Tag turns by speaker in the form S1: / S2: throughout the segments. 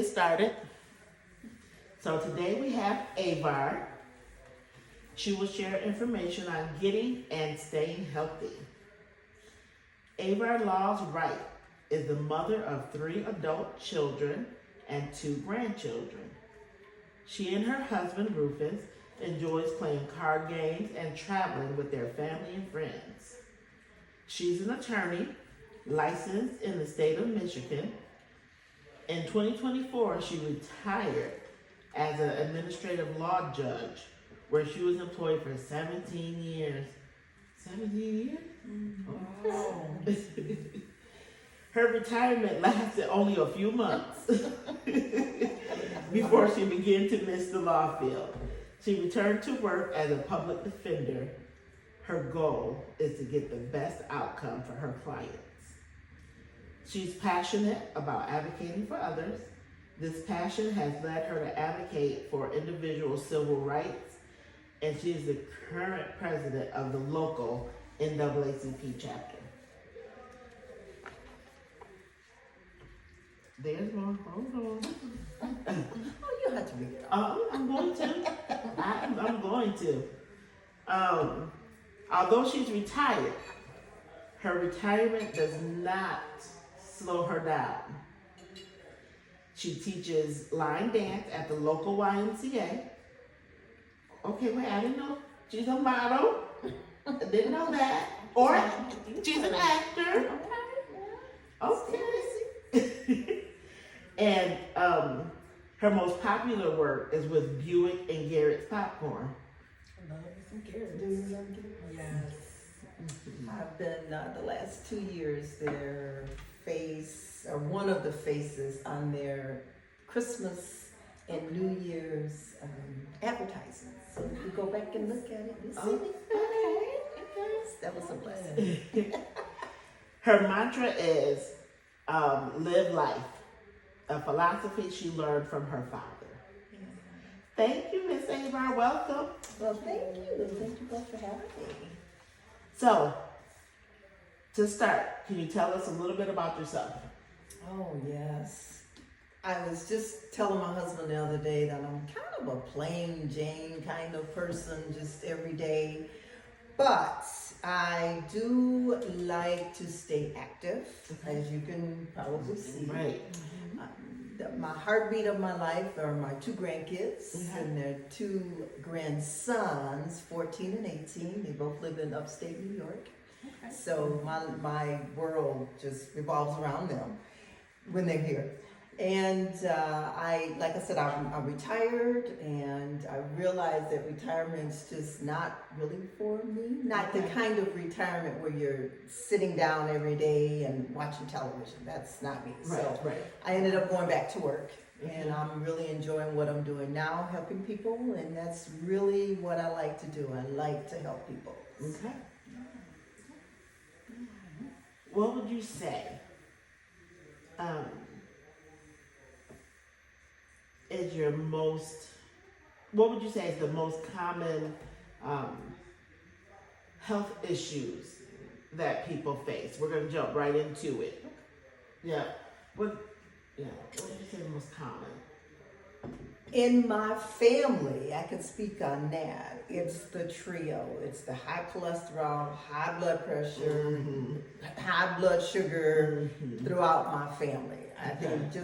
S1: get started. So today we have Aver. She will share information on getting and staying healthy. Aver Laws Wright is the mother of 3 adult children and 2 grandchildren. She and her husband Rufus enjoys playing card games and traveling with their family and friends. She's an attorney licensed in the state of Michigan. In 2024, she retired as an administrative law judge where she was employed for 17 years. 17 years?
S2: Wow.
S1: Her retirement lasted only a few months before she began to miss the law field. She returned to work as a public defender. Her goal is to get the best outcome for her clients. She's passionate about advocating for others. This passion has led her to advocate for individual civil rights, and she is the current president of the local NAACP chapter. There's more. Hold on.
S2: Oh, you have to read it all.
S1: I'm going to. I'm going to. Although she's retired, her retirement does not slow her down. She teaches line dance at the local YMCA. Okay, wait, I didn't know she's a model. I didn't know that. Or she's an actor. Okay. And her most popular work is with Buick and Garrett's Popcorn.
S2: I love some carrots. Do you love carrots? Yes. I've been the last 2 years their face, or one of the faces on their Christmas and New Year's advertisements. So if you go back and look at it, you see it. Yes, that was a blessing.
S1: Her mantra is live life, a philosophy she learned from her father. Thank you, Miss Aver. Welcome.
S2: Well, thank you. Thank you both for having me.
S1: So, to start, can you tell us a little bit about yourself?
S2: Oh, yes. I was just telling my husband the other day that I'm kind of a plain Jane kind of person, just every day. But I do like to stay active, as you can probably see.
S1: Right.
S2: My heartbeat of my life are my 2 grandkids and their 2 grandsons, 14 and 18. They both live in upstate New York. Okay. So my world just revolves around them when they're here. And like I said, I'm retired, and I realized that retirement's just not really for me. Not the kind of retirement where you're sitting down every day and watching television. That's not me. So I ended up going back to work, and I'm really enjoying what I'm doing now, helping people, and that's really what I like to do. I like to help people.
S1: Okay. What would you say? What would you say is the most common health issues that people face? We're going to jump right into it. Yeah. What would you say the most common?
S2: In my family, I could speak on that. It's the trio. It's the high cholesterol, high blood pressure, high blood sugar throughout my family. I think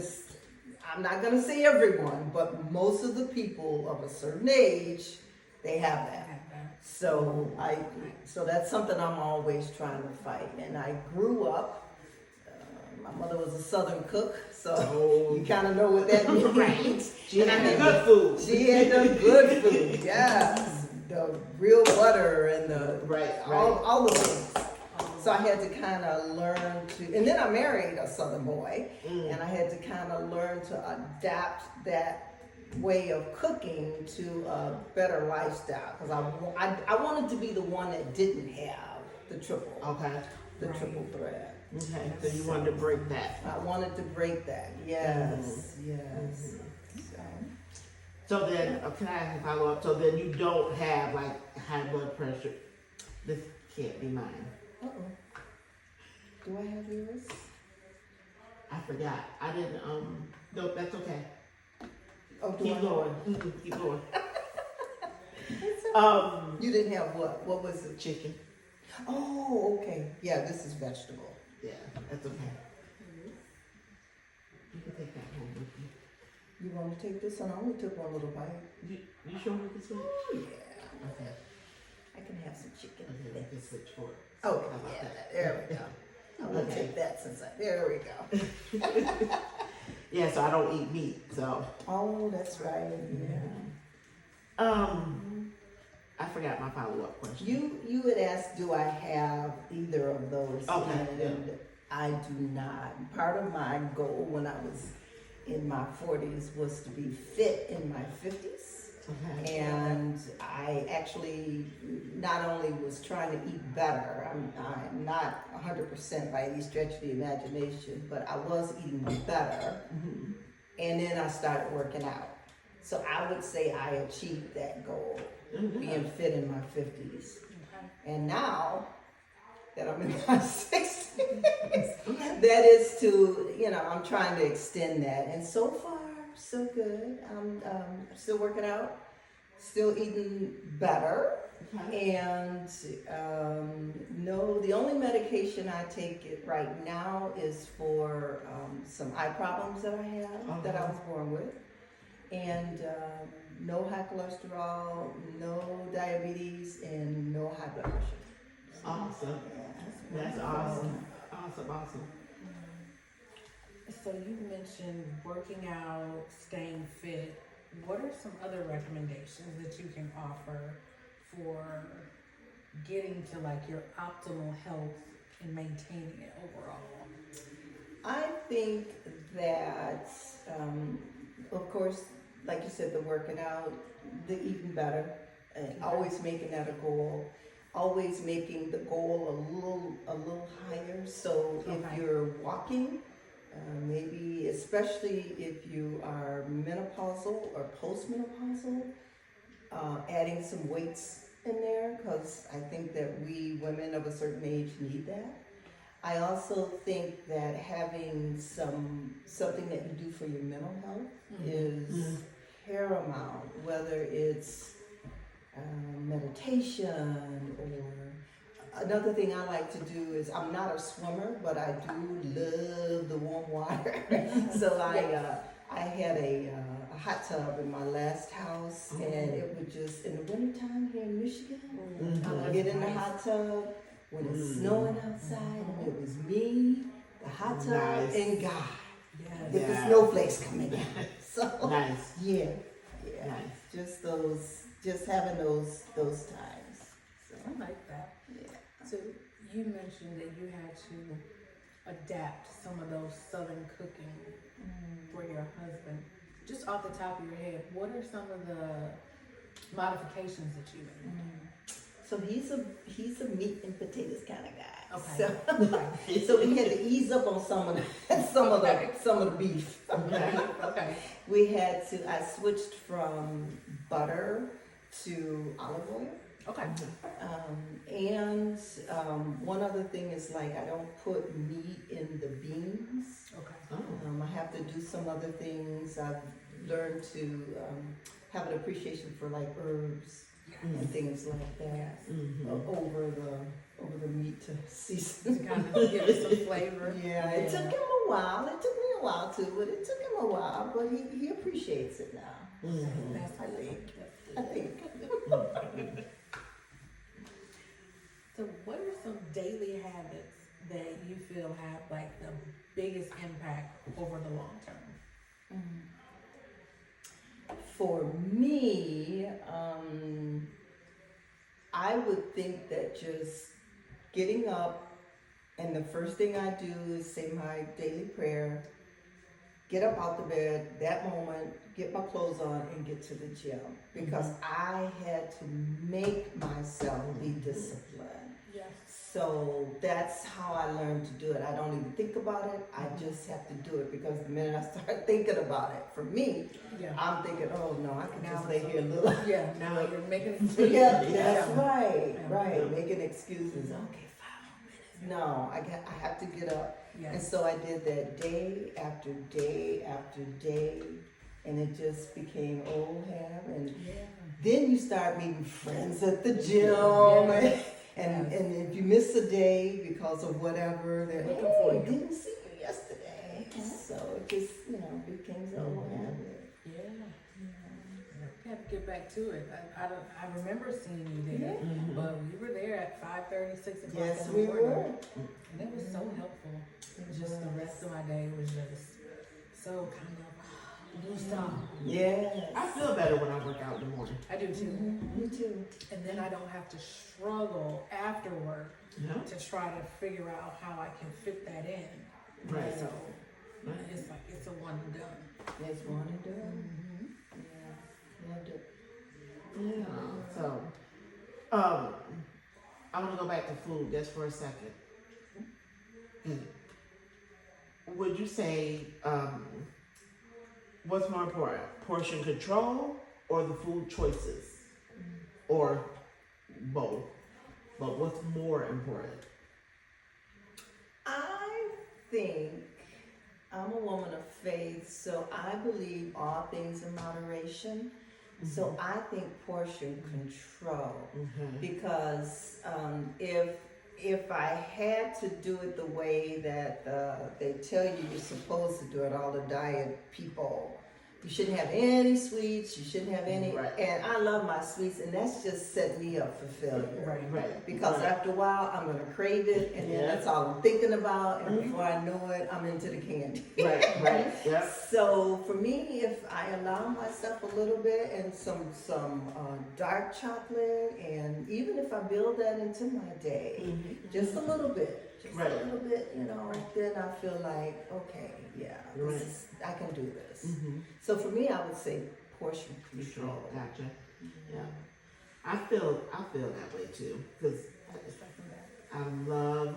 S2: I'm not going to say everyone, but most of the people of a certain age, they have that. So that's something I'm always trying to fight. And I grew up, my mother was a Southern cook, so you kind of know what that means.
S1: She had the good food.
S2: She had the good food, yes. The real butter and all the things. So I had to kind of learn to, and then I married a Southern boy, and I had to kind of learn to adapt that way of cooking to a better lifestyle, because I wanted to be the one that didn't have the triple, triple threat.
S1: Okay, so you wanted to break that.
S2: I wanted to break that, yes.
S1: So then, can I ask a follow-up? So then you don't have like high blood pressure. This can't be mine.
S2: Do I have yours?
S1: I forgot. I didn't, no, that's okay.
S2: Oh, do
S1: Keep
S2: I?
S1: going. Keep going.
S2: You didn't have what? What was it?
S1: Chicken.
S2: Oh, okay. Yeah, this is vegetable.
S1: Yeah, that's okay. You can take that home with you.
S2: You want to take this one? I only took one little bite.
S1: You sure we can switch?
S2: Oh, yeah.
S1: Okay.
S2: I can have some chicken.
S1: Okay, we can switch for it.
S2: Oh,
S1: How about
S2: yeah.
S1: that?
S2: There we go. I'm going to
S1: Okay.
S2: take that since there we go.
S1: Yeah, so I don't eat meat, so.
S2: Oh, that's right. Yeah.
S1: I forgot my follow-up question.
S2: You had asked, do I have either of those?
S1: Okay,
S2: And I do not. Part of my goal when I was in my 40s was to be fit in my 50s.
S1: Okay.
S2: And I actually not only was trying to eat better, I'm not 100% by any stretch of the imagination, but I was eating better.
S1: Mm-hmm.
S2: And then I started working out. So I would say I achieved that goal, being fit in my 50s. And now that I'm in my 60s, that is to, I'm trying to extend that. And so far, so good. I'm still working out, still eating better.
S1: Okay.
S2: And no, the only medication I take it right now is for some eye problems that I have, that I was born with. And no high cholesterol, no diabetes, and no high blood pressure.
S1: Awesome.
S2: Yeah.
S1: That's awesome. Awesome.
S3: So you mentioned working out, staying fit. What are some other recommendations that you can offer for getting to like your optimal health and maintaining it overall?
S2: I think that, of course, like you said, the working out, the eating better, always making that a goal, always making the goal a little higher. So if you're walking, maybe especially if you are menopausal or postmenopausal, adding some weights in there, because I think that we women of a certain age need that. I also think that having something that you do for your mental health is paramount, whether it's meditation or another thing I like to do is, I'm not a swimmer, but I do love the warm water. So I had a hot tub in my last house, and it would just, in the wintertime here in Michigan, I would get in the hot tub when it's snowing outside, and it was me, the hot tub, and God, with the snowflakes coming down. So
S1: Nice.
S2: yeah,
S1: Nice.
S2: just having those times. So
S3: I like that.
S2: yeah.
S3: So you mentioned that you had to adapt some of those southern cooking for your husband. Just off the top of your head, what are some of the modifications that you made?
S2: So he's a meat and potatoes kind of guy.
S3: Okay.
S2: So we had to ease up on some of the beef.
S3: Okay.
S2: We had to. I switched from butter to olive oil.
S3: Okay.
S2: And one other thing is, like, I don't put meat in the beans.
S3: Okay.
S2: I have to do some other things. I've learned to have an appreciation for like herbs and things like that over the meat to season.
S3: To kind of give it some flavor.
S2: Yeah, it took him a while. It took me a while too, but it took him a while. But he appreciates it now.
S3: That's
S2: I think.
S3: So what are some daily habits that you feel have like the biggest impact over the long term?
S2: For me, I would think that just getting up, and the first thing I do is say my daily prayer, get up out the bed that moment, get my clothes on, and get to the gym, because I had to make myself be disciplined.
S3: Yes.
S2: So that's how I learned to do it. I don't even think about it. I just have to do it, because the minute I start thinking about it, for me, I'm thinking, oh no, I can just lay here a little.
S3: Yeah, now you're making excuses.
S2: Yeah, that's right. Making excuses. Okay, 5 more minutes. No, I have to get up. And
S3: Yes.
S2: so I did that day after day after day, and it just became old habit. And
S3: Yeah.
S2: then you start meeting friends at the gym,
S3: Yes.
S2: and
S3: Yes.
S2: if you miss a day because of whatever, they're
S3: Looking
S2: hey,
S3: for you.
S2: didn't see you yesterday. So it just became the old habit.
S3: Yeah. You have to get back to it. I remember seeing you there,
S1: Mhm.
S3: but we were there at 5:30, 6 o'clock
S2: Yes,
S3: in
S2: we
S3: the morning.
S2: were.
S3: And it was so helpful. Just the rest of my day was just so kind of loose off.
S2: Yes.
S1: I feel better when I work out in the morning.
S3: I do too.
S2: Me too.
S3: And then I don't have to struggle after work
S1: Yeah.
S3: to try to figure out how I can fit that in.
S1: Right.
S3: So
S1: Right.
S3: it's like it's a one and done.
S2: There's one to do. Yeah. Loved it.
S1: Yeah. So, I want to go back to food just for a second. Would you say what's more important, portion control or the food choices, or both? But what's more important?
S2: I think I'm a woman of faith, so I believe all things in moderation. So I think portion control,
S1: Mm-hmm.
S2: because if I had to do it the way that they tell you you're supposed to do it, all the diet people, you shouldn't have any sweets, you shouldn't have any,
S1: Right.
S2: and I love my sweets, and that's just set me up for failure.
S1: Right.
S2: Because
S1: right.
S2: after a while, I'm gonna crave it, and then
S1: Yeah.
S2: that's all I'm thinking about, and
S1: Mhm.
S2: before I know it, I'm into the candy.
S1: Right. Yeah.
S2: So for me, if I allow myself a little bit and some dark chocolate, and even if I build that into my day, just a little bit, just
S1: Right.
S2: a little bit, then I feel like, okay, yeah,
S1: Right.
S2: I can do this.
S1: Mm-hmm.
S2: So for me, I would say portion control.
S1: Gotcha. Yeah. I feel that way too, because I love,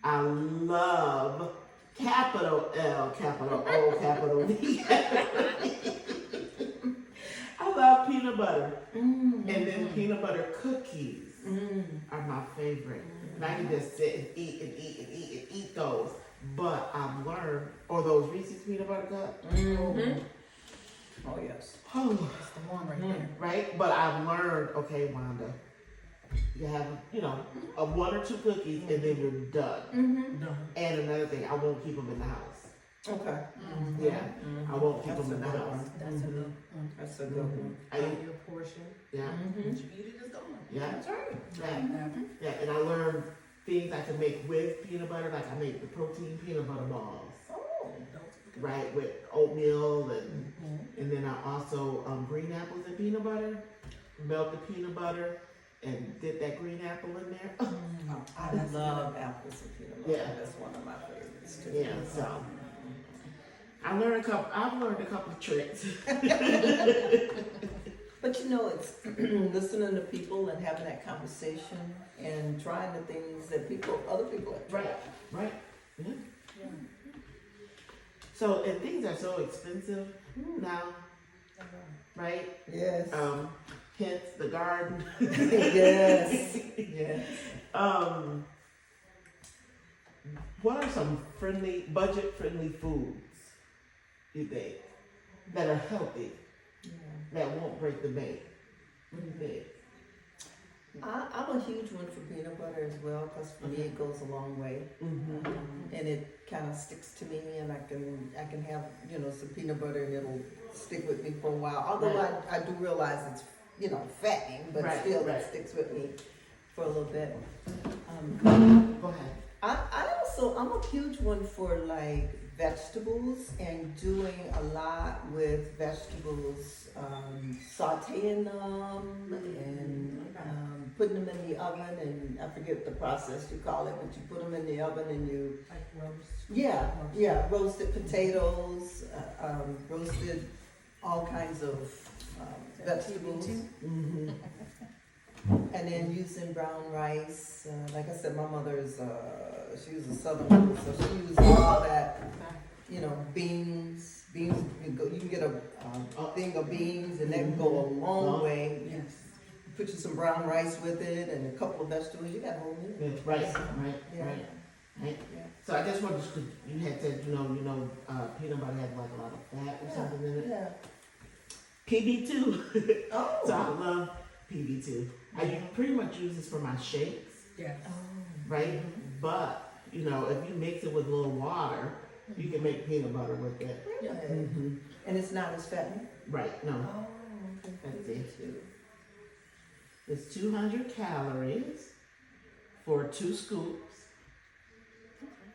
S1: I love capital L, capital O, capital V. I love peanut butter, and then peanut butter cookies are my favorite. And I can just sit and eat those. But I've learned, or those Reese's peanut butter cups.
S2: Oh yes.
S1: Oh,
S3: That's the one right there.
S1: right? But I've learned, okay, Wanda, you have, a one or two cookies and then you're done.
S3: Done.
S1: And another thing, I won't keep them in the house.
S2: Okay.
S1: Yeah, I won't keep
S2: That's
S1: them in the
S2: a good
S1: house.
S2: one.
S3: That's a good one.
S2: That's a good one.
S1: I,
S3: Your portion.
S1: yeah,
S3: What you eat it is gone.
S1: yeah,
S3: That's right.
S1: yeah, yeah. And I learned things I can make with peanut butter, like I make the protein peanut butter balls,
S3: Oh,
S1: right, with oatmeal and then I also green apples and peanut butter, melt the peanut butter and dip that green apple in there.
S2: I love apples and peanut butter.
S1: Yeah.
S2: That's one of my favorites too.
S1: Yeah, so I've learned a couple of tricks.
S2: But it's listening to people and having that conversation and trying the things that other people have tried.
S1: Right. Yeah. So, and things are so expensive now, right?
S2: Yes.
S1: Hence the garden.
S2: Yes. Yes.
S1: What are some budget-friendly foods you think that are healthy, that won't break the bank? What do you think?
S2: I'm a huge one for peanut butter as well, because for me it goes a long way, and it kind of sticks to me, and I can have some peanut butter and it'll stick with me for a while. Although I do realize it's fattening, but still it sticks with me for a little bit.
S1: Go ahead.
S2: I'm a huge one for like vegetables and doing a lot with vegetables, sauteing them and putting them in the oven, and I forget the process you call it, but you put them in the oven and you
S3: Like roast.
S2: roasted potatoes, roasted all kinds of vegetables. And then using brown rice, like I said, my mother she was a Southern woman, so she used all that, beans. You can get a thing of beans, and that can go a long way.
S3: Yes.
S2: put you some brown rice with it and a couple of vegetables. You got a whole meal.
S1: Yeah, right,
S2: Yeah.
S1: right.
S2: Yeah.
S1: So I just wanted to, you had said, peanut butter had like a lot of fat or something in it.
S2: Yeah.
S1: PB2.
S2: Oh.
S1: So I love PB2. I pretty much use this for my shakes,
S3: Yes.
S2: Oh.
S1: right? But, if you mix it with a little water, you can make peanut butter with it.
S2: Really?
S1: Mm-hmm.
S2: And it's not as fattening?
S1: Right, no.
S2: Oh, okay.
S1: That's it.
S2: Too.
S1: It's 200 calories for 2 scoops,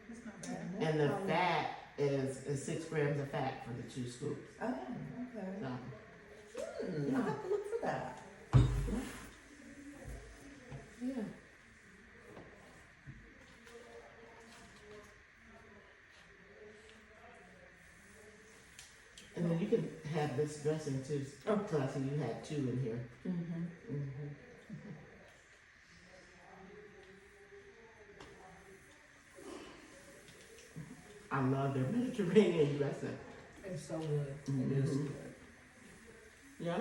S3: That's not bad.
S1: and the fat is 6 grams of fat for the 2 scoops.
S2: Oh, okay.
S1: So,
S2: I'll have to look for that.
S1: yeah. And then you can have this dressing too.
S2: Oh.
S1: So I see you had 2 in here.
S2: Mm-hmm.
S1: Mm-hmm. I love their Mediterranean dressing.
S3: It's so good.
S2: It is
S1: Mhm.
S2: good.
S1: Yeah.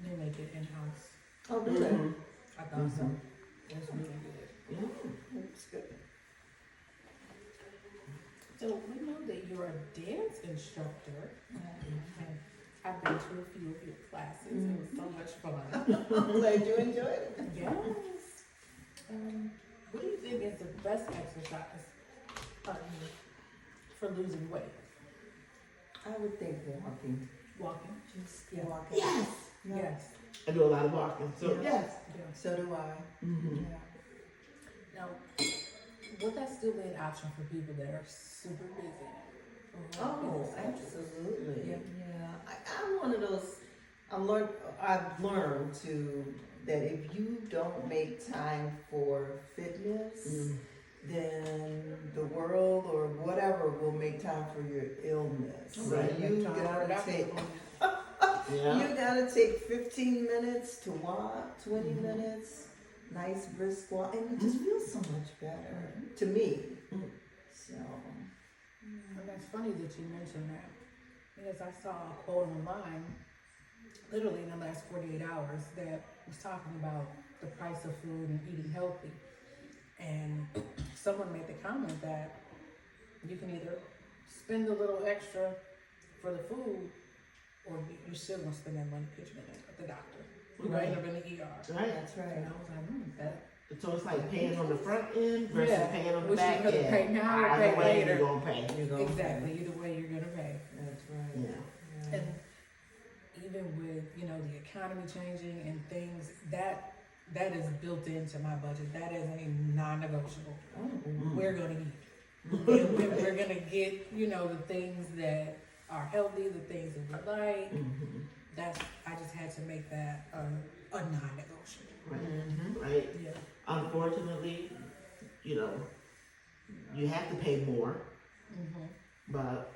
S3: They make it in-house.
S2: Oh, do they?
S1: Mhm.
S3: I thought so.
S1: Mhm.
S3: It's really good.
S1: Yeah.
S2: It's good.
S3: So we know that you're a dance instructor. And I've been to a few of your classes. It was so much fun.
S2: I'm glad you enjoyed it.
S3: Yes. What do you think is the best exercise for losing weight?
S2: I would think walking.
S3: Walking.
S2: Just
S3: Yeah.
S2: walking.
S1: Yes.
S2: Yeah.
S3: Yes.
S1: I do a lot of walking. So
S2: Yeah.
S1: yes.
S3: Yes.
S2: So do I.
S1: Mm-hmm.
S2: Yeah.
S3: Now, would that still be an option for people that are super busy? Or have
S2: Oh,
S3: busy schedules?
S2: absolutely.
S3: Yeah.
S2: I'm one of those. I've learned that if you don't make time for fitness,
S1: Mm.
S2: then the world or whatever will make time for your illness. So
S1: Right.
S2: you
S3: Time for
S2: gotta
S3: that
S2: take.
S3: one.
S1: Yeah.
S2: You gotta take 15 minutes to walk, 20
S1: Mhm.
S2: minutes, nice brisk walk, and you just feel so much better. To me.
S1: Mhm.
S2: So.
S3: And that's funny that you mentioned that because I saw a quote online, literally in the last 48 hours, that was talking about the price of food and eating healthy. And someone made the comment that you can either spend a little extra for the food, or you're still gonna spend that money pitching it at the doctor. You're gonna end up in the ER.
S1: Right.
S2: That's
S3: And
S2: right.
S3: I was like, that.
S1: So it's like paying on the front end versus
S3: Yeah.
S1: paying on the
S3: Which you
S1: back
S3: gonna
S1: end.
S3: pay now or
S1: Either
S3: pay
S1: way,
S3: later.
S1: you're gonna pay.
S2: You go.
S3: Exactly, either way you're gonna pay.
S2: That's right.
S1: Yeah.
S3: And even with, the economy changing and things, that is built into my budget. That is a non-negotiable.
S2: Oh.
S1: Mm.
S3: We're gonna eat. And we're gonna get, the things that are healthy, the things that we like.
S1: Mhm.
S3: I just had to make that a non-negotiable.
S1: Right.
S2: Mhm.
S1: Right.
S3: Yeah.
S1: Unfortunately, you have to pay more,
S3: Mm-hmm.
S1: but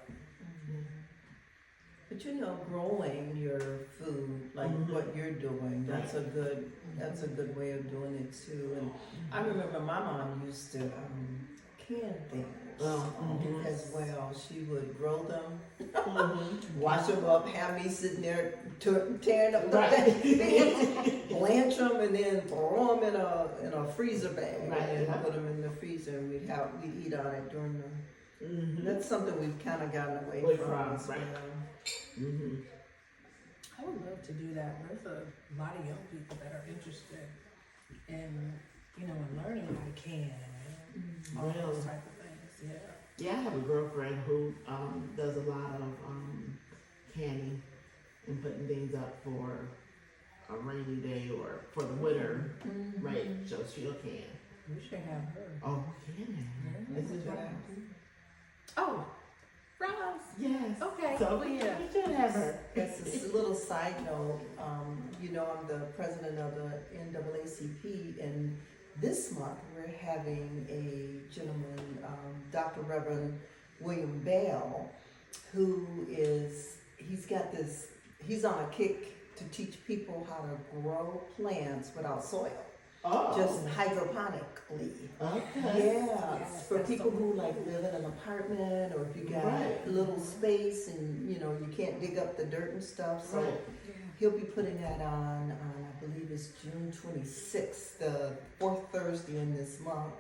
S2: But growing your food, like
S1: Mhm.
S2: what you're doing, that's a good way of doing it too. And I remember my mom used to can things
S1: mhm.
S2: as well. She would grow them,
S1: Mhm.
S2: wash them up, have me sitting there tearing up the
S1: Right.
S2: things, blanch them, and then throw them in a freezer bag
S1: Right.
S2: and put them in the freezer. And we'd eat on it during the.
S1: Mhm.
S2: That's something we've kind of gotten away
S1: Away
S2: from.
S1: from,
S2: as
S1: right.
S2: well.
S1: Mhm.
S3: I would love to do that. There's a lot of young people that are interested in, in learning how to can and all those type of things. Yeah.
S1: Yeah, I have a girlfriend who does a lot of canning and putting things up for a rainy day or for the winter,
S2: Mhm.
S1: right? So she'll can.
S3: We should have her.
S1: Oh, can. This is right.
S3: Oh, Ross.
S1: Yes.
S3: Okay.
S1: So
S3: Well, yeah.
S1: we should have her.
S2: That's a little side note. I'm the president of the NAACP, and this month we're having a gentleman, Dr. Reverend William Bell, he's on a kick to teach people how to grow plants without soil,
S1: Oh.
S2: just hydroponically.
S1: Okay.
S2: Yeah,
S3: Yes,
S2: for
S3: that's
S2: people
S3: so
S2: who
S3: cool.
S2: live in an apartment, or if you got
S1: Right.
S2: little space and you can't dig up the dirt and stuff. So
S1: Right.
S3: Yeah.
S2: he'll be putting that on I believe it's June 26th, the fourth Thursday in this month.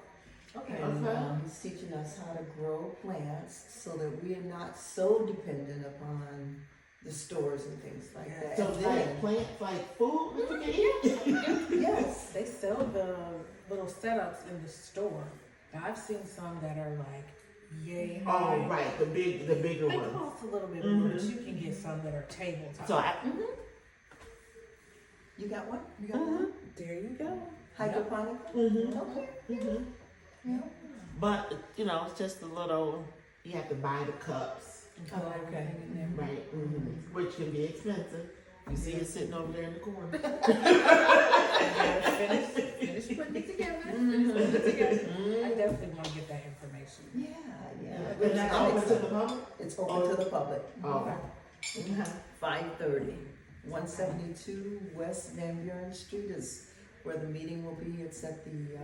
S3: Okay.
S2: And
S1: Okay.
S2: he's teaching us how to grow plants so that we are not so dependent upon the stores and things like
S3: Yeah.
S2: that.
S1: So
S2: And
S1: it's
S2: then-
S1: like plants like food that you can eat?
S2: yes,
S3: They sell the little setups in the store. Now, I've seen some that are like yay high.
S1: Oh, right, the bigger
S3: They
S1: ones.
S3: cost a little bit more, but you can get some that are tabletop.
S1: So I,
S2: you got one? You got one?
S3: There you go.
S2: Hydroponic?
S1: mm-hmm,
S2: Okay.
S1: mm-hmm.
S2: Yeah.
S1: But, it's just a little, you have to buy the cups,
S3: And put
S2: Oh, okay.
S3: everything in there.
S1: right? Which can be expensive. You see it sitting over there in the corner.
S3: Finish putting it together. Finish putting it together. I definitely want to get that information.
S2: Yeah.
S1: And that's open to the public?
S2: It's open to the public.
S1: Oh, okay.
S2: 5:30. 172 West Van Buren Street is where the meeting will be. It's at the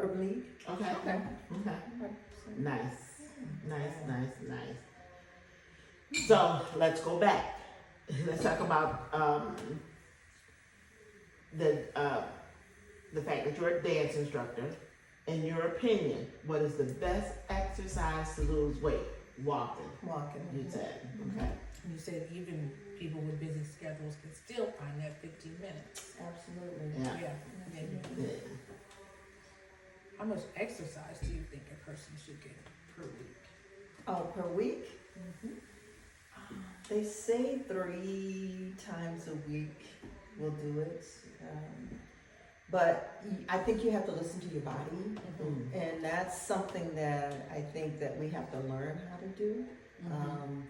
S2: Urban League.
S1: Okay.
S3: Okay.
S1: Okay. Nice. So let's go back. Let's talk about the fact that you're a dance instructor. In your opinion, what is the best exercise to lose weight? Walking,
S2: Walking.
S1: you said. Okay.
S3: You said even people with busy schedules can still find that 15 minutes.
S2: Absolutely.
S1: Yeah.
S3: Yeah.
S1: Yeah.
S3: How much exercise do you think a person should get per week?
S2: Oh, per week? They say 3 times a week will do it. But I think you have to listen to your body.
S1: Mm.
S2: And that's something that I think that we have to learn how to do.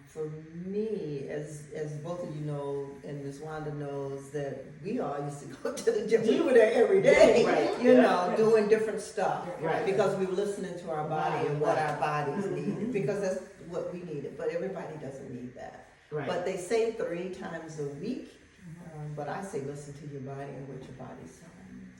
S2: For me, as both of you know, and Ms. Wanda knows, that we all used to go to the gym. We were there every day,
S1: Right.
S2: you
S1: Yeah.
S2: know, doing different stuff.
S1: Right.
S2: Because we were listening to our body and what
S1: Right.
S2: our bodies
S1: Mhm.
S2: needed, because that's what we needed. But everybody doesn't need that.
S1: Right.
S2: But they say 3 times a week. But I say listen to your body and what your body's telling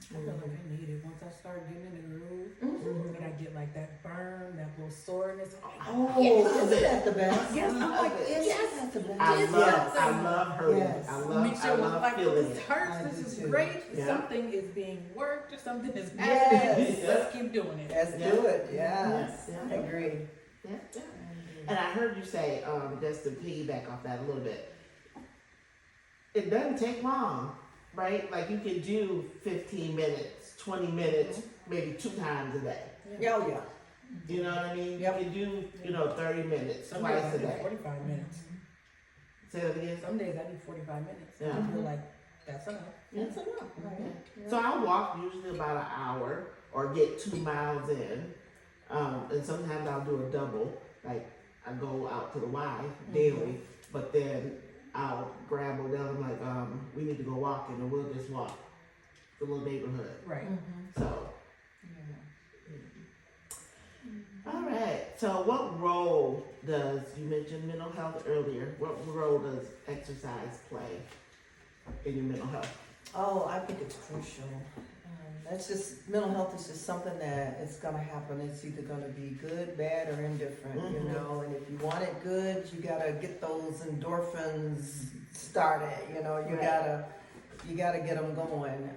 S3: I feel like I need it. Once I start getting in the groove,
S2: you.
S3: then I get like that burn, that little soreness.
S2: Oh, isn't that the best?
S3: Yes, I'm like,
S2: Isn't
S3: yes.
S2: that the best?
S1: I
S3: Yes.
S1: love hurting.
S2: Yes.
S3: Make sure
S1: I love
S3: like
S1: feeling
S3: this
S1: it.
S3: hurts.
S2: I
S3: This
S2: do
S3: is
S2: too.
S3: great.
S1: Yeah.
S3: Something is being worked or something is
S2: Yes.
S3: happening. Let's keep doing it.
S2: Let's
S1: Yeah.
S2: do it, yes.
S1: Yeah.
S2: Agreed.
S1: Yeah. And I heard you say, just to piggyback off that a little bit, it doesn't take long, right? Like you can do 15 minutes, 20 minutes, maybe 2 times a day.
S2: Yeah, oh, yeah.
S1: You know what I mean?
S2: Yep.
S1: You can do, 30 minutes
S3: Some days
S1: twice
S3: I
S1: a
S3: do
S1: day.
S3: 45 minutes.
S1: Say that again?
S3: Some days I do 45 minutes.
S1: Yeah.
S3: I feel like that's enough.
S2: That's enough,
S1: Yeah.
S2: right?
S1: So I walk usually about an hour or get 2 miles in. And sometimes I'll do a double, like I go out to the Y daily, but then I'll grab Odell and I'm like, we need to go walking, and we'll just walk the little neighborhood.
S3: Right.
S1: So,
S2: Yeah.
S1: all right. So what role does, you mentioned mental health earlier, what role does exercise play in your mental health?
S2: Oh, I think it's crucial. That's just, mental health is just something that it's gonna happen. It's either gonna be good, bad, or indifferent, you
S1: Mhm.
S2: know? And if you want it good, you gotta get those endorphins started, you know? You
S1: Right.
S2: gotta get them going.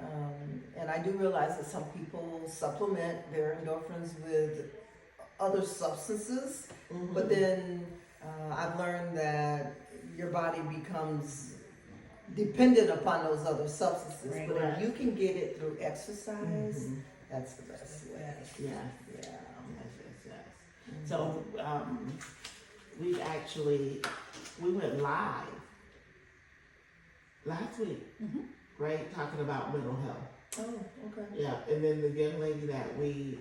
S2: And I do realize that some people supplement their endorphins with other substances.
S1: Mm-hmm.
S2: But then I've learned that your body becomes dependent upon those other substances.
S3: Right.
S2: But
S1: Right.
S2: if you can get it through exercise,
S1: Mhm.
S2: that's the best way.
S1: Yeah.
S2: Yeah.
S1: Yes. So, we went live last week, right? Talking about mental health.
S2: Oh, okay.
S1: Yeah, and then the young lady that we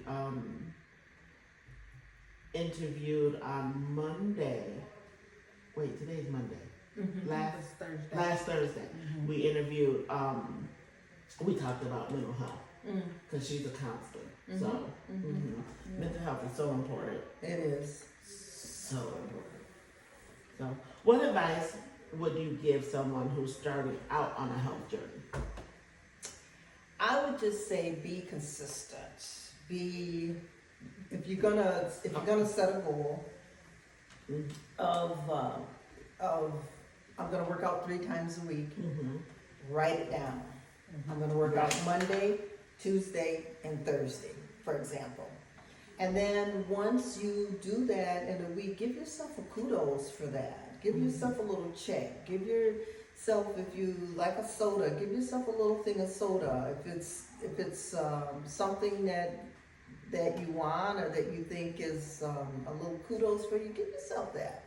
S1: interviewed on Monday. Wait, today's Monday.
S3: It's Thursday.
S1: Last Thursday, we interviewed. We talked about mental health because she's a counselor. So mental health is so important.
S2: It is.
S1: So important. So, what advice would you give someone who's starting out on a health journey?
S2: I would just say be consistent. If you're gonna set a goal of I'm gonna work out 3 times a week,
S1: Mm-hmm.
S2: write it down. I'm gonna work out Monday, Tuesday, and Thursday, for example. And then once you do that in a week, give yourself a kudos for that. Give yourself a little check. Give yourself, if you like a soda, give yourself a little thing of soda. If it's something that you want or that you think is a little kudos for you, give yourself that.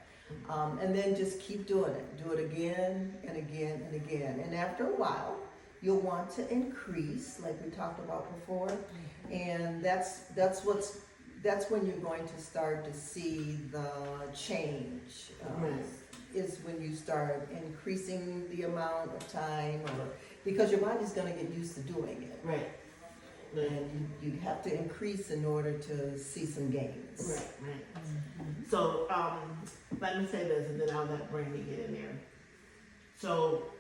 S2: And then just keep doing it. Do it again and again and again. And after a while, you'll want to increase, like we talked about before. And that's when you're going to start to see the change. Is when you start increasing the amount of time, or because your body's going to get used to doing it.
S1: Right.
S2: And you have to increase in order to see some gains.
S1: Right. So, let me say this, and then I'll let Brandy get in there. So,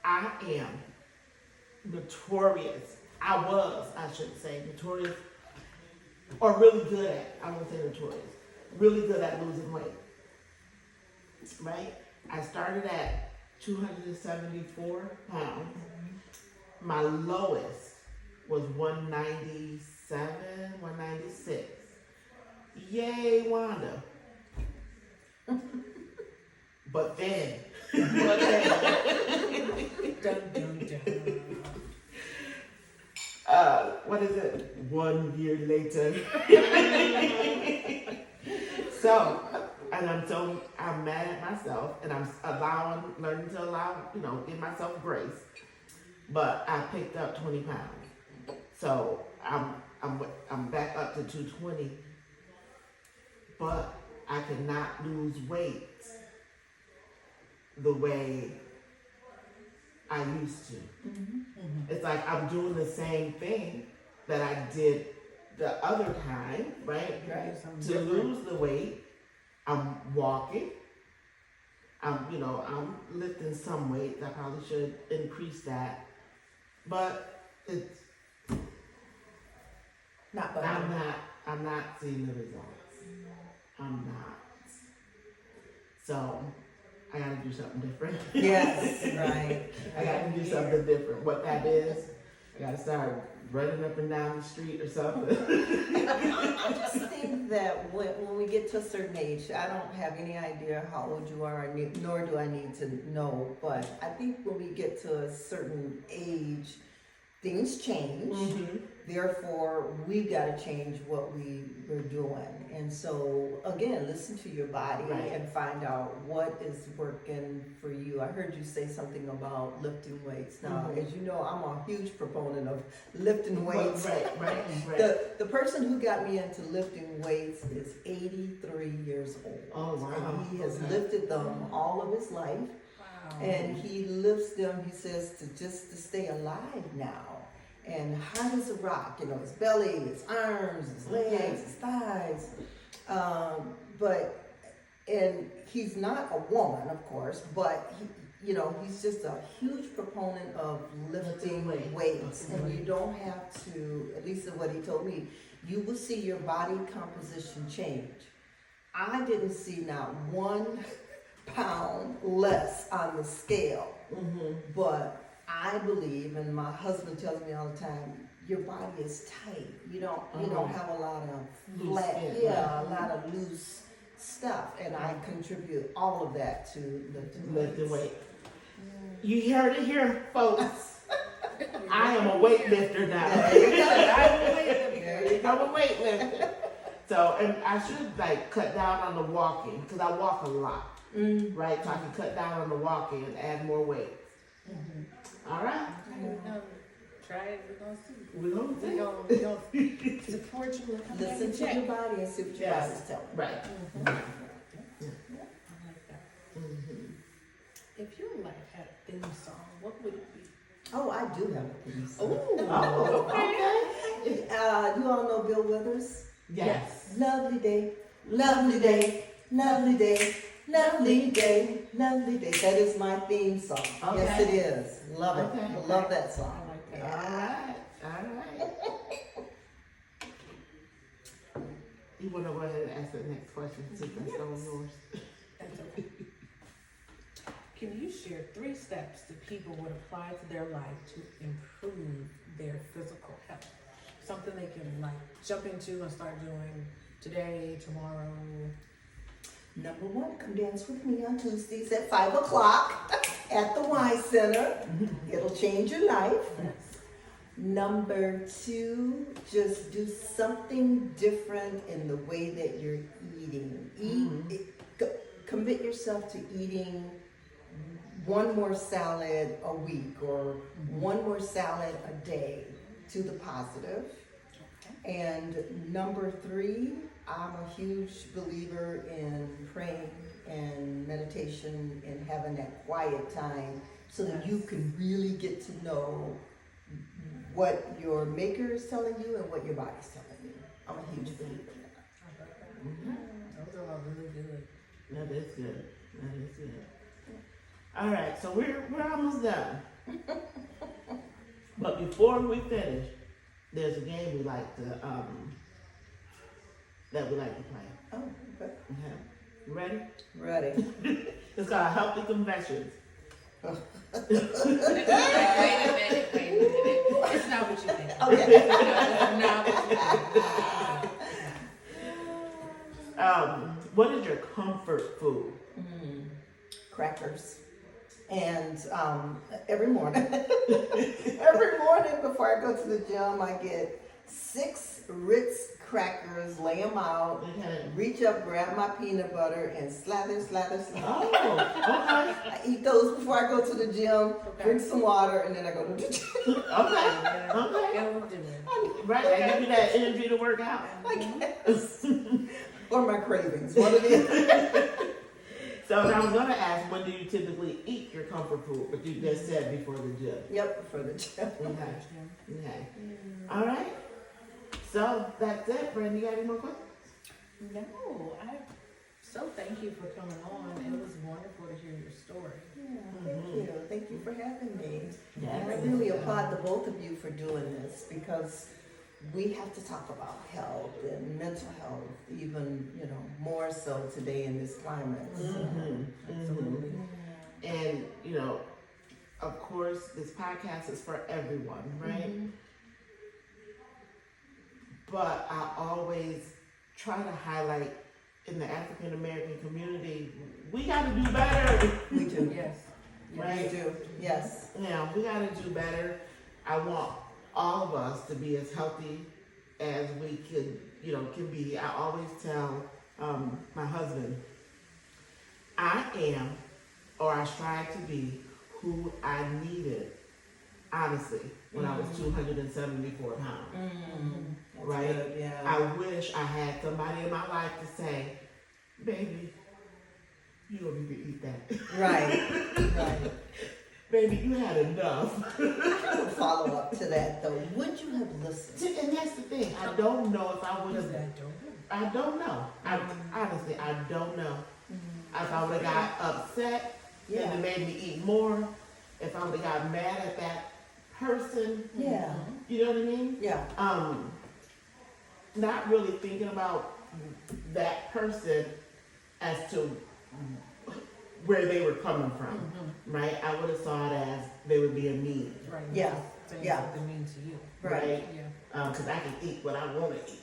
S1: I am notorious. I should say, notorious, or really good at, I won't say notorious, really good at losing weight. Right? I started at 274 pounds. My lowest was 197, 196. Yay, Wanda. But then,
S3: Dun, dun, dun.
S1: What is it? 1 year later. So, and I'm mad at myself, and I'm learning to allow, give myself grace. But I picked up 20 pounds. So I'm back up to 220. But I cannot lose weight the way I used to. It's like I'm doing the same thing that I did the other time, right? To lose the weight. I'm walking. I'm lifting some weight. I probably should increase that. But it's I'm not seeing the results. I'm not. So I gotta do something different.
S2: Yes, right.
S1: I gotta do something different. What that is, I gotta start running up and down the street or something.
S2: I just think that when we get to a certain age, I don't have any idea how old you are, nor do I need to know, but I think when we get to a certain age, things change. Therefore, we've got to change what we're doing. And so, again, listen to your body and find out what is working for you. I heard you say something about lifting weights. Now, as you know, I'm a huge proponent of lifting weights.
S1: Right.
S2: The person who got me into lifting weights is 83 years old.
S1: Oh, wow.
S2: And he has lifted them all of his life.
S3: Wow.
S2: And he lifts them, he says, to stay alive now. And hard as a rock, his belly, his arms, his legs, his thighs. And he's not a woman, of course, but he's just a huge proponent of lifting weights. And you don't have to, at least what he told me, you will see your body composition change. I didn't see not 1 pound less on the scale, but I believe, and my husband tells me all the time, your body is tight. You don't have a lot of flat, a lot of loose stuff, and I contribute all of that to lifting
S1: weight. You heard it here, folks. I am a weightlifter now. I'm a weightlifter. So, and I should cut down on the walking because I walk a lot, right? So I can cut down on the walking and add more weight. All right.
S3: Try it. We're gonna see.
S1: We're gonna see.
S3: We're gonna support you.
S2: Listen to your body and see what your body's telling you.
S1: Right.
S3: I like that. If your life had a theme song, what would it be?
S2: Oh, I do have a theme song.
S1: Okay.
S2: You all know Bill Withers?
S1: Yes.
S2: Lovely day, lovely day, lovely day, lovely day, lovely day. That is my theme song.
S1: Okay.
S2: Yes, it is. Love it.
S1: Okay.
S2: I love that song.
S3: I like that.
S1: All right. You want to go ahead and ask the next question since that's on yours?
S3: That's okay. can you share 3 steps that people would apply to their life to improve their physical health? Something they can like jump into and start doing today, tomorrow.
S2: Number 1, come dance with me on Tuesdays at 5 o'clock at the Y Center. It'll change your life.
S3: Yes.
S2: Number 2, just do something different in the way that you're eating. Commit yourself to eating 1 more salad a week or 1 more salad a day to the positive.
S3: Okay.
S2: And number 3, I'm a huge believer in praying and meditation and having that quiet time so that you can really get to know what your maker is telling you and what your body's telling you. I'm a huge believer in that.
S3: Those are all really good.
S1: That is good. That is good. All right, so we're almost done. But before we finish, there's a game we like to that we like to play.
S2: Oh, okay.
S1: Okay. You ready?
S2: Ready.
S1: It's called Healthy Confessions.
S3: Wait a minute. It's not what you think.
S2: Okay.
S3: It's not what you think.
S1: What is your comfort food?
S2: Crackers. And every morning, every morning before I go to the gym, I get 6 Ritz crackers, lay them out,
S1: Okay.
S2: reach up, grab my peanut butter, and slather.
S1: Oh, okay.
S2: I eat those before I go to the gym, drink some water, and then I go to the gym.
S1: Okay.
S3: Go do it.
S1: Right, I give you that energy to work out.
S2: I guess. Or my cravings, one of the
S1: So I was gonna ask, when do you typically eat your comfort food? But you just said before the gym.
S2: Yep, for the gym.
S1: Okay. Okay. All right. So that's it. Brandon, you got any more questions?
S3: No, so thank you for coming on. It was wonderful to hear your story.
S2: Thank you. Thank you for having me.
S1: Yes.
S2: And I really applaud the both of you for doing this because we have to talk about health and mental health, even, more so today in this climate.
S3: Absolutely.
S1: And, of course, this podcast is for everyone, right? But I always try to highlight in the African American community, we got to do better.
S2: We do.
S3: Yes.
S1: Right?
S2: We do. Yes.
S1: Yeah, we got to do better. I want all of us to be as healthy as we can be. I always tell my husband, I am, or I strive to be, who I needed, honestly, when I was 274 pounds. Right?
S2: Good, yeah.
S1: I wish I had somebody in my life to say, baby, you don't need to eat that.
S2: Right.
S1: Baby, you had enough.
S2: I have a follow up to that though. Would you have listened?
S1: And that's the thing. I don't know if I would have.
S3: That door.
S1: I don't know. Honestly, I don't know. If I would have got upset and it made me eat more, if I would have got mad at that person,
S2: Yeah.
S1: you know what I mean?
S2: Yeah.
S1: Not really thinking about that person as to where they were coming from, right? I would have saw it as they were being mean,
S3: Right.
S2: Yeah.
S3: Saying
S2: Yeah.
S3: something mean to you.
S1: right?
S3: Yeah.
S1: Because I can eat what I want to eat.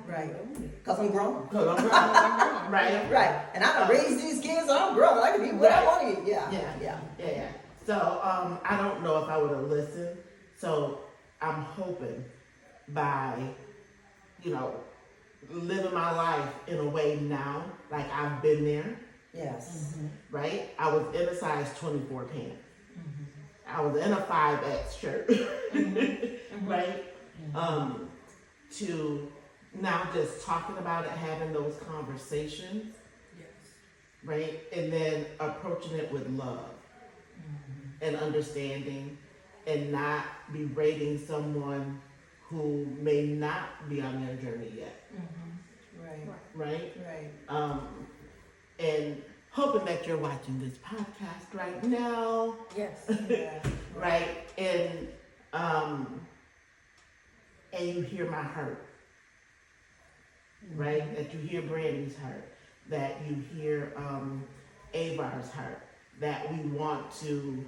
S2: Right. Because I'm grown.
S1: Because I'm grown, right?
S2: Right. And I done raised these kids, I'm grown. I can eat what I want to eat. Yeah.
S1: Yeah. So I don't know if I would have listened. So I'm hoping by, living my life in a way now, like I've been there,
S2: Yes.
S1: right? I was in a size 24 pants. I was in a 5X shirt, right? To now just talking about it, having those conversations,
S3: Yes.
S1: right? And then approaching it with love and understanding and not berating someone who may not be on their journey yet,
S2: Right.
S1: right? And hoping that you're watching this podcast right now,
S3: Yes.
S2: Yeah.
S1: right? And you hear my hurt, right? That you hear Brandy's hurt, that you hear Avar's hurt, that we want to,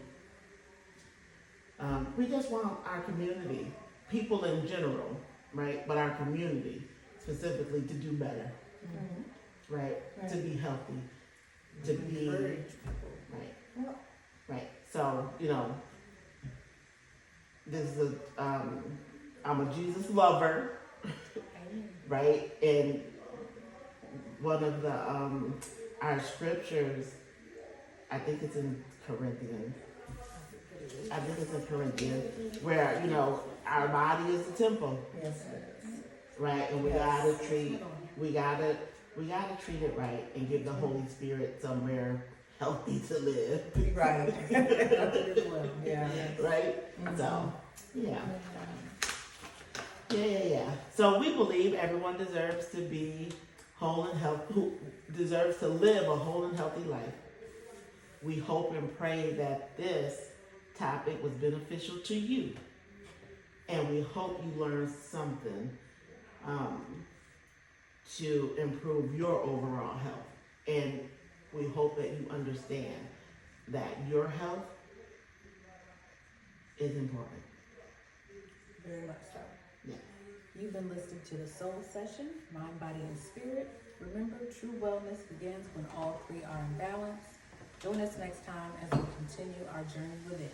S1: we just want our community, people in general, right? But our community specifically to do better, right?
S2: Right.
S1: To be healthy, to be,
S3: Encourage people.
S1: right,
S2: Well,
S1: right. So, you know, this is I'm a Jesus lover,
S3: Amen.
S1: right? And one of the our scriptures, I think it's in Corinthians. I think it's in Corinthians, where you know our body is the temple,
S2: yes, it is.
S1: right? And we
S2: Yes.
S1: gotta treat it right and give the Holy Spirit somewhere healthy to live,
S2: Right.
S3: As well.
S2: Yeah.
S1: right? So, yeah. Yeah. So we believe everyone deserves to be whole and healthy, who deserves to live a whole and healthy life. We hope and pray that this topic was beneficial to you. And we hope you learned something to improve your overall health. And we hope that you understand that your health is important.
S3: Very much so.
S1: Yeah.
S3: You've been listening to the Soul Session, Mind, Body, and Spirit. Remember, true wellness begins when all three are in balance. Join us next time as we continue our journey within.